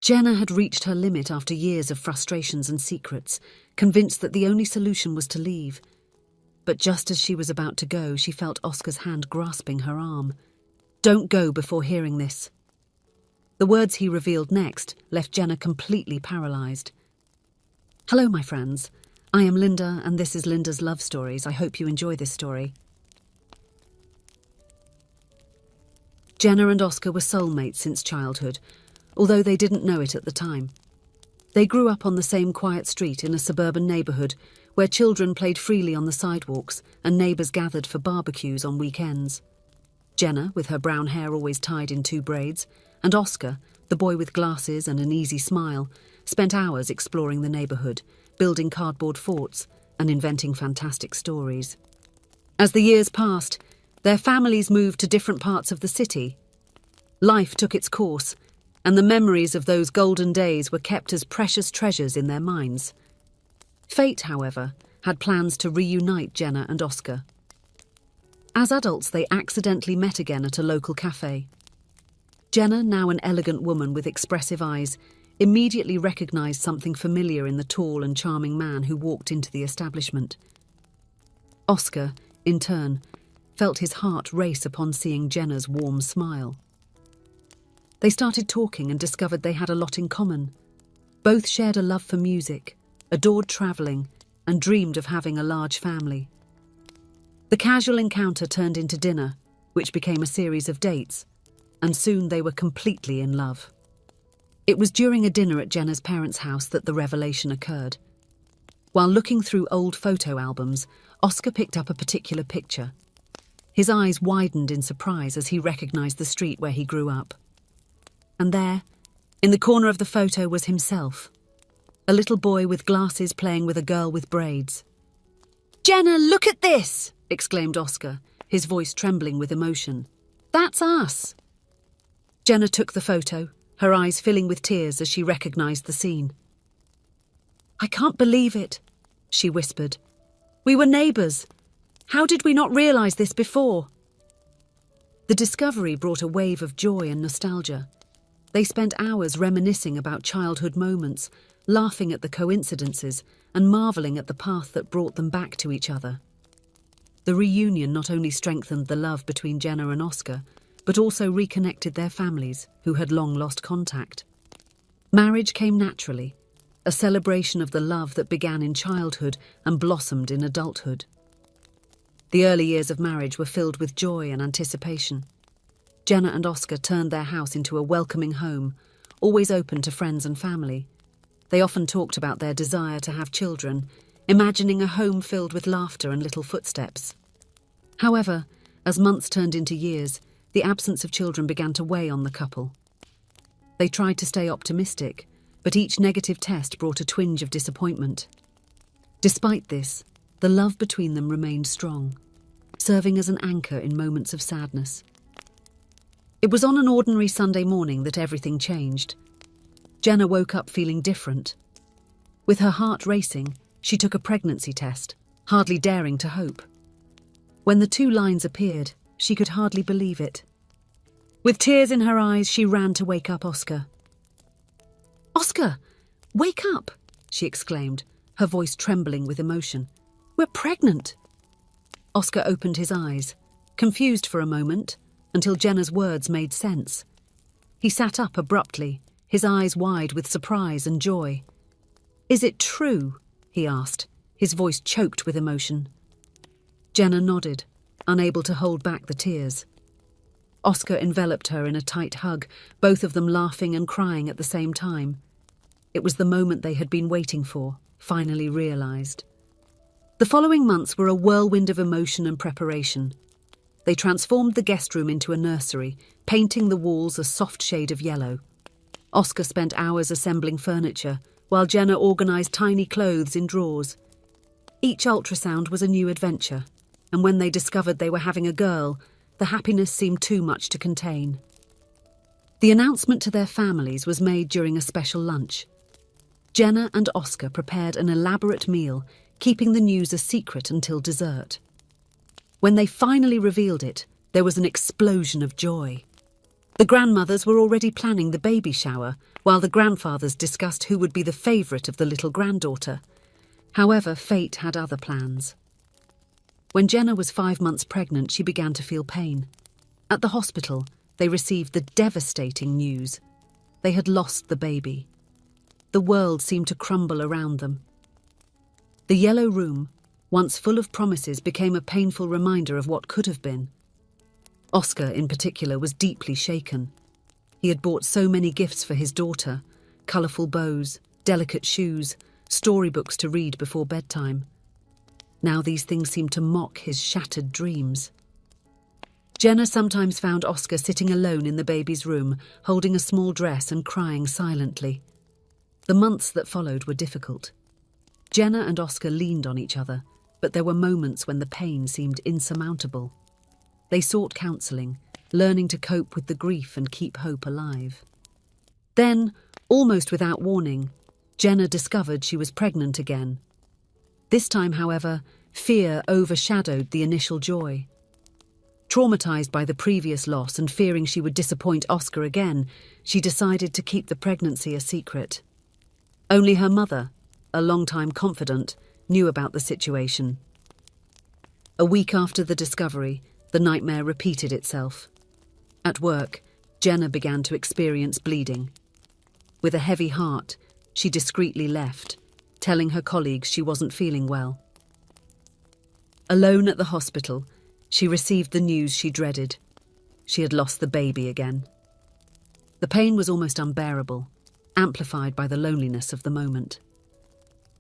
Jenna had reached her limit after years of frustrations and secrets, convinced that the only solution was to leave. But just as she was about to go, she felt Oscar's hand grasping her arm. "Don't go before hearing this." The words he revealed next left Jenna completely paralysed. "Hello, my friends. I am Linda, and this is Linda's Love Stories. I hope you enjoy this story." Jenna and Oscar were soulmates since childhood, although they didn't know it at the time. They grew up on the same quiet street in a suburban neighbourhood where children played freely on the sidewalks and neighbours gathered for barbecues on weekends. Jenna, with her brown hair always tied in 2 braids, and Oscar, the boy with glasses and an easy smile, spent hours exploring the neighbourhood, building cardboard forts and inventing fantastic stories. As the years passed, their families moved to different parts of the city. Life took its course, and the memories of those golden days were kept as precious treasures in their minds. Fate, however, had plans to reunite Jenna and Oscar. As adults, they accidentally met again at a local cafe. Jenna, now an elegant woman with expressive eyes, immediately recognised something familiar in the tall and charming man who walked into the establishment. Oscar, in turn, felt his heart race upon seeing Jenna's warm smile. They started talking and discovered they had a lot in common. Both shared a love for music, adored travelling, and dreamed of having a large family. The casual encounter turned into dinner, which became a series of dates, and soon they were completely in love. It was during a dinner at Jenna's parents' house that the revelation occurred. While looking through old photo albums, Oscar picked up a particular picture. His eyes widened in surprise as he recognised the street where he grew up. And there, in the corner of the photo, was himself, a little boy with glasses playing with a girl with braids. "Jenna, look at this!" exclaimed Oscar, his voice trembling with emotion. "That's us!" Jenna took the photo, her eyes filling with tears as she recognised the scene. "I can't believe it," she whispered. "We were neighbours. How did we not realise this before?" The discovery brought a wave of joy and nostalgia. They spent hours reminiscing about childhood moments, laughing at the coincidences and marvelling at the path that brought them back to each other. The reunion not only strengthened the love between Jenna and Oscar, but also reconnected their families, who had long lost contact. Marriage came naturally, a celebration of the love that began in childhood and blossomed in adulthood. The early years of marriage were filled with joy and anticipation. Jenna and Oscar turned their house into a welcoming home, always open to friends and family. They often talked about their desire to have children, imagining a home filled with laughter and little footsteps. However, as months turned into years, the absence of children began to weigh on the couple. They tried to stay optimistic, but each negative test brought a twinge of disappointment. Despite this, the love between them remained strong, serving as an anchor in moments of sadness. It was on an ordinary Sunday morning that everything changed. Jenna woke up feeling different. With her heart racing, she took a pregnancy test, hardly daring to hope. When the 2 lines appeared, she could hardly believe it. With tears in her eyes, she ran to wake up Oscar. "Oscar, wake up!" she exclaimed, her voice trembling with emotion. "We're pregnant!" Oscar opened his eyes, confused for a moment, until Jenna's words made sense. He sat up abruptly, his eyes wide with surprise and joy. "Is it true?" he asked, his voice choked with emotion. Jenna nodded, unable to hold back the tears. Oscar enveloped her in a tight hug, both of them laughing and crying at the same time. It was the moment they had been waiting for, finally realised. The following months were a whirlwind of emotion and preparation. They transformed the guest room into a nursery, painting the walls a soft shade of yellow. Oscar spent hours assembling furniture, while Jenna organised tiny clothes in drawers. Each ultrasound was a new adventure, and when they discovered they were having a girl, the happiness seemed too much to contain. The announcement to their families was made during a special lunch. Jenna and Oscar prepared an elaborate meal, keeping the news a secret until dessert. When they finally revealed it, there was an explosion of joy. The grandmothers were already planning the baby shower, while the grandfathers discussed who would be the favourite of the little granddaughter. However, fate had other plans. When Jenna was 5 months pregnant, she began to feel pain. At the hospital, they received the devastating news. They had lost the baby. The world seemed to crumble around them. The yellow room, once full of promises, became a painful reminder of what could have been. Oscar, in particular, was deeply shaken. He had bought so many gifts for his daughter: colourful bows, delicate shoes, storybooks to read before bedtime. Now these things seemed to mock his shattered dreams. Jenna sometimes found Oscar sitting alone in the baby's room, holding a small dress and crying silently. The months that followed were difficult. Jenna and Oscar leaned on each other, but there were moments when the pain seemed insurmountable. They sought counselling, learning to cope with the grief and keep hope alive. Then, almost without warning, Jenna discovered she was pregnant again. This time, however, fear overshadowed the initial joy. Traumatised by the previous loss and fearing she would disappoint Oscar again, she decided to keep the pregnancy a secret. Only her mother, a long-time confidant, knew about the situation. A week after the discovery, the nightmare repeated itself. At work, Jenna began to experience bleeding. With a heavy heart, she discreetly left, telling her colleagues she wasn't feeling well. Alone at the hospital, she received the news she dreaded. She had lost the baby again. The pain was almost unbearable, amplified by the loneliness of the moment.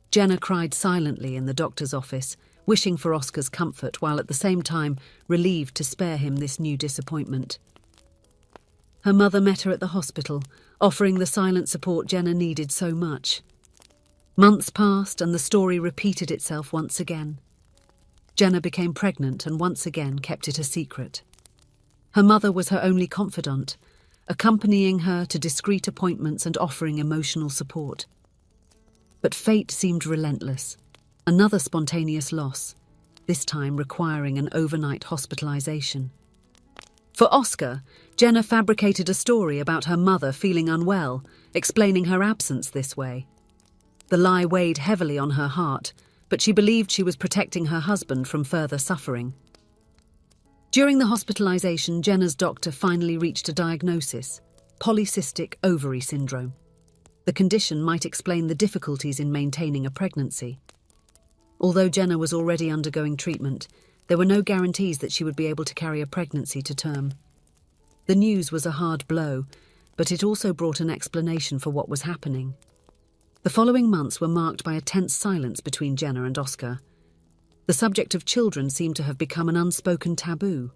Jenna cried silently in the doctor's office, wishing for Oscar's comfort while at the same time relieved to spare him this new disappointment. Her mother met her at the hospital, offering the silent support Jenna needed so much. Months passed and the story repeated itself once again. Jenna became pregnant and once again kept it a secret. Her mother was her only confidant, accompanying her to discreet appointments and offering emotional support. But fate seemed relentless. Another spontaneous loss, this time requiring an overnight hospitalization. For Oscar, Jenna fabricated a story about her mother feeling unwell, explaining her absence this way. The lie weighed heavily on her heart, but she believed she was protecting her husband from further suffering. During the hospitalization, Jenna's doctor finally reached a diagnosis: polycystic ovary syndrome. The condition might explain the difficulties in maintaining a pregnancy. Although Jenna was already undergoing treatment, there were no guarantees that she would be able to carry a pregnancy to term. The news was a hard blow, but it also brought an explanation for what was happening. The following months were marked by a tense silence between Jenna and Oscar. The subject of children seemed to have become an unspoken taboo.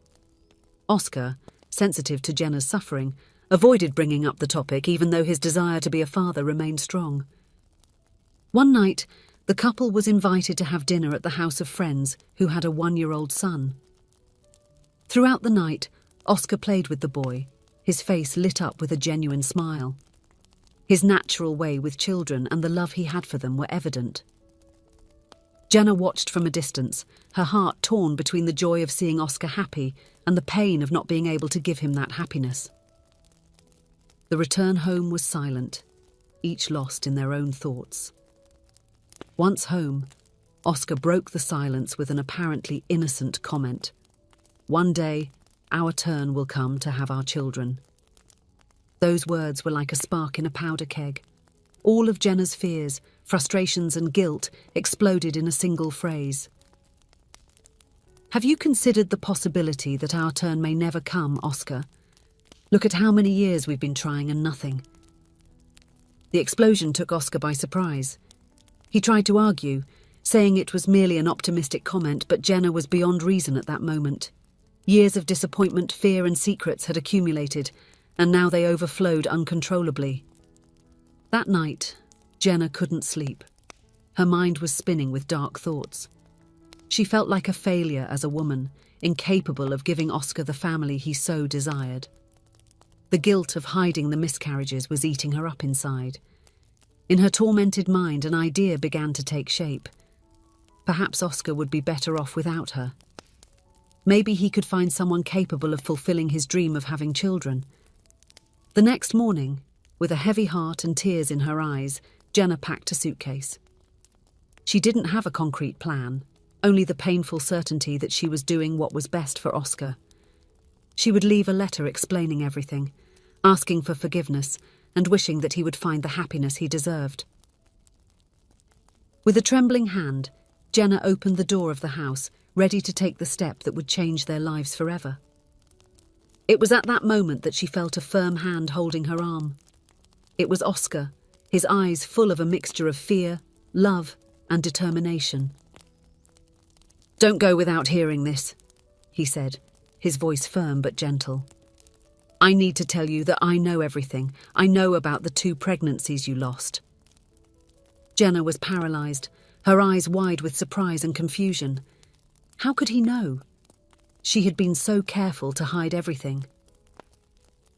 Oscar, sensitive to Jenna's suffering, avoided bringing up the topic even though his desire to be a father remained strong. One night, the couple was invited to have dinner at the house of friends who had a 1-year-old son. Throughout the night, Oscar played with the boy, his face lit up with a genuine smile. His natural way with children and the love he had for them were evident. Jenna watched from a distance, her heart torn between the joy of seeing Oscar happy and the pain of not being able to give him that happiness. The return home was silent, each lost in their own thoughts. Once home, Oscar broke the silence with an apparently innocent comment. "One day, our turn will come to have our children." Those words were like a spark in a powder keg. All of Jenna's fears, frustrations and guilt exploded in a single phrase. "Have you considered the possibility that our turn may never come, Oscar? Look at how many years we've been trying and nothing." The explosion took Oscar by surprise. He tried to argue, saying it was merely an optimistic comment, but Jenna was beyond reason at that moment. Years of disappointment, fear and secrets had accumulated, and now they overflowed uncontrollably. That night, Jenna couldn't sleep. Her mind was spinning with dark thoughts. She felt like a failure as a woman, incapable of giving Oscar the family he so desired. The guilt of hiding the miscarriages was eating her up inside. In her tormented mind, an idea began to take shape. Perhaps Oscar would be better off without her. Maybe he could find someone capable of fulfilling his dream of having children. The next morning, With a heavy heart and tears in her eyes, Jenna packed a suitcase. She didn't have a concrete plan, only the painful certainty that she was doing what was best for Oscar. She would leave a letter explaining everything, asking for forgiveness and wishing that he would find the happiness he deserved. With a trembling hand, Jenna opened the door of the house, ready to take the step that would change their lives forever. It was at that moment that she felt a firm hand holding her arm. It was Oscar, his eyes full of a mixture of fear, love, and determination. "Don't go without hearing this," he said, his voice firm but gentle. "I need to tell you that I know everything. I know about the 2 pregnancies you lost." Jenna was paralyzed, her eyes wide with surprise and confusion. How could he know? She had been so careful to hide everything.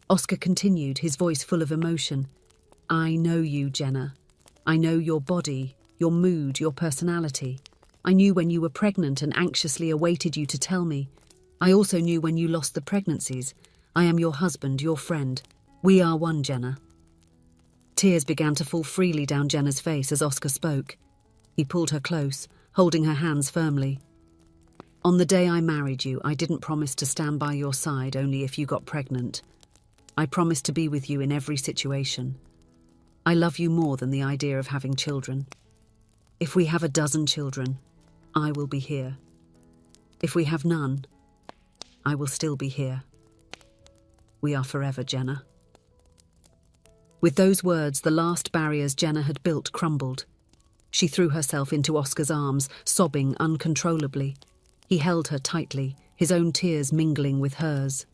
Oscar continued, his voice full of emotion. "I know you, Jenna. I know your body, your mood, your personality. I knew when you were pregnant and anxiously awaited you to tell me. I also knew when you lost the pregnancies. I am your husband, your friend. We are one, Jenna." Tears began to fall freely down Jenna's face as Oscar spoke. He pulled her close, holding her hands firmly. "On the day I married you, I didn't promise to stand by your side only if you got pregnant. I promised to be with you in every situation. I love you more than the idea of having children. If we have 12 children, I will be here. If we have none, I will still be here. We are forever, Jenna." With those words, the last barriers Jenna had built crumbled. She threw herself into Oscar's arms, sobbing uncontrollably. He held her tightly, his own tears mingling with hers.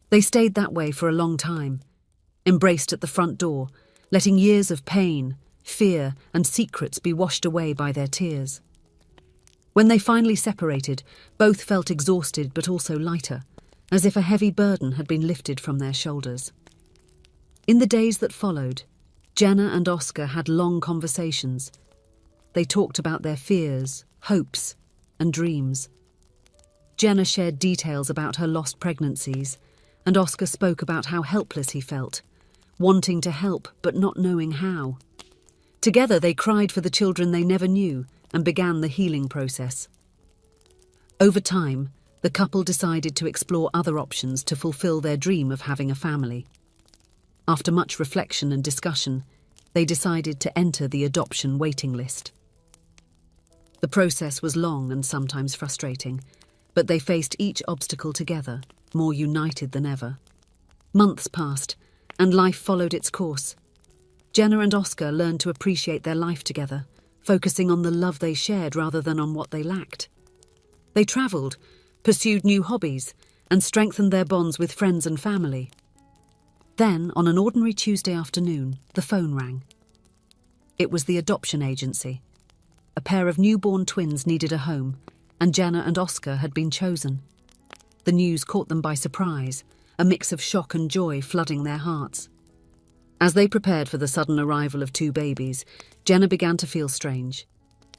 They stayed that way for a long time, embraced at the front door, letting years of pain, fear, and secrets be washed away by their tears. When they finally separated, both felt exhausted but also lighter, as if a heavy burden had been lifted from their shoulders. In the days that followed, Jenna and Oscar had long conversations. They talked about their fears, hopes, and dreams. Jenna shared details about her lost pregnancies, and Oscar spoke about how helpless he felt, wanting to help but not knowing how. Together they cried for the children they never knew and began the healing process. Over time, the couple decided to explore other options to fulfill their dream of having a family. After much reflection and discussion, they decided to enter the adoption waiting list. The process was long and sometimes frustrating, but they faced each obstacle together, more united than ever. Months passed, and life followed its course. Jenna and Oscar learned to appreciate their life together, focusing on the love they shared rather than on what they lacked. They travelled, pursued new hobbies, and strengthened their bonds with friends and family. Then, on an ordinary Tuesday afternoon, the phone rang. It was the adoption agency. A pair of newborn twins needed a home, and Jenna and Oscar had been chosen. The news caught them by surprise, a mix of shock and joy flooding their hearts. As they prepared for the sudden arrival of 2 babies, Jenna began to feel strange.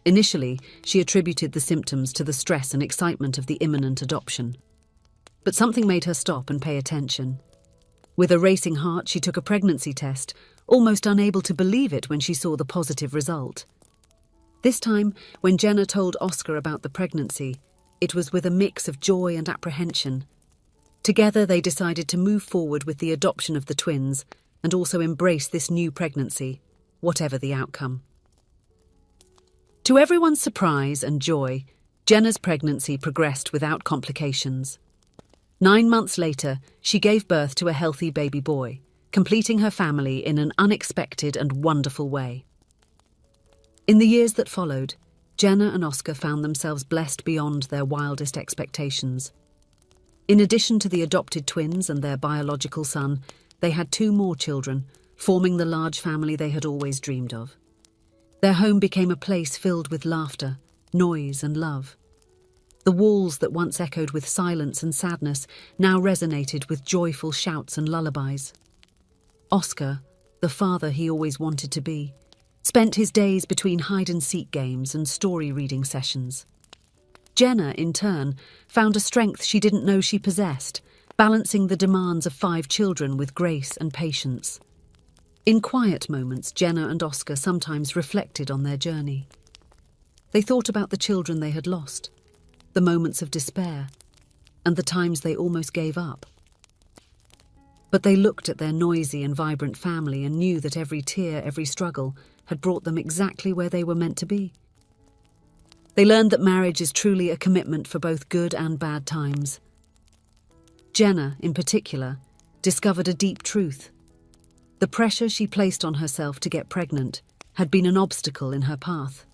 Initially, she attributed the symptoms to the stress and excitement of the imminent adoption. But something made her stop and pay attention. With a racing heart, she took a pregnancy test, almost unable to believe it when she saw the positive result. This time, when Jenna told Oscar about the pregnancy, it was with a mix of joy and apprehension. Together, they decided to move forward with the adoption of the twins and also embrace this new pregnancy, whatever the outcome. To everyone's surprise and joy, Jenna's pregnancy progressed without complications. 9 months later, she gave birth to a healthy baby boy, completing her family in an unexpected and wonderful way. In the years that followed, Jenna and Oscar found themselves blessed beyond their wildest expectations. In addition to the adopted twins and their biological son, they had 2 more children, forming the large family they had always dreamed of. Their home became a place filled with laughter, noise, and love. The walls that once echoed with silence and sadness now resonated with joyful shouts and lullabies. Oscar, the father he always wanted to be, spent his days between hide-and-seek games and story-reading sessions. Jenna, in turn, found a strength she didn't know she possessed, balancing the demands of 5 children with grace and patience. In quiet moments, Jenna and Oscar sometimes reflected on their journey. They thought about the children they had lost, the moments of despair, and the times they almost gave up. But they looked at their noisy and vibrant family and knew that every tear, every struggle, had brought them exactly where they were meant to be. They learned that marriage is truly a commitment for both good and bad times. Jenna, in particular, discovered a deep truth. The pressure she placed on herself to get pregnant had been an obstacle in her path.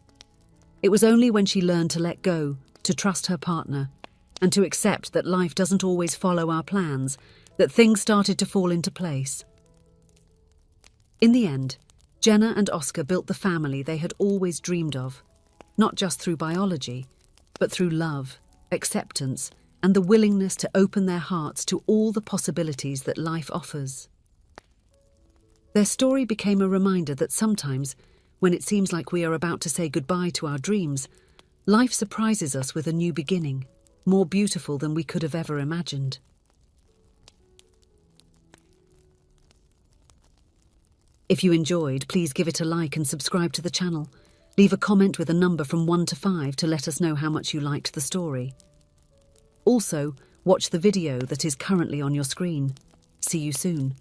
It was only when she learned to let go, to trust her partner, and to accept that life doesn't always follow our plans, that things started to fall into place. In the end, Jenna and Oscar built the family they had always dreamed of, not just through biology, but through love, acceptance, and the willingness to open their hearts to all the possibilities that life offers. Their story became a reminder that sometimes, when it seems like we are about to say goodbye to our dreams, life surprises us with a new beginning, more beautiful than we could have ever imagined. If you enjoyed, please give it a like and subscribe to the channel. Leave a comment with a number from 1 to 5 to let us know how much you liked the story. Also, watch the video that is currently on your screen. See you soon.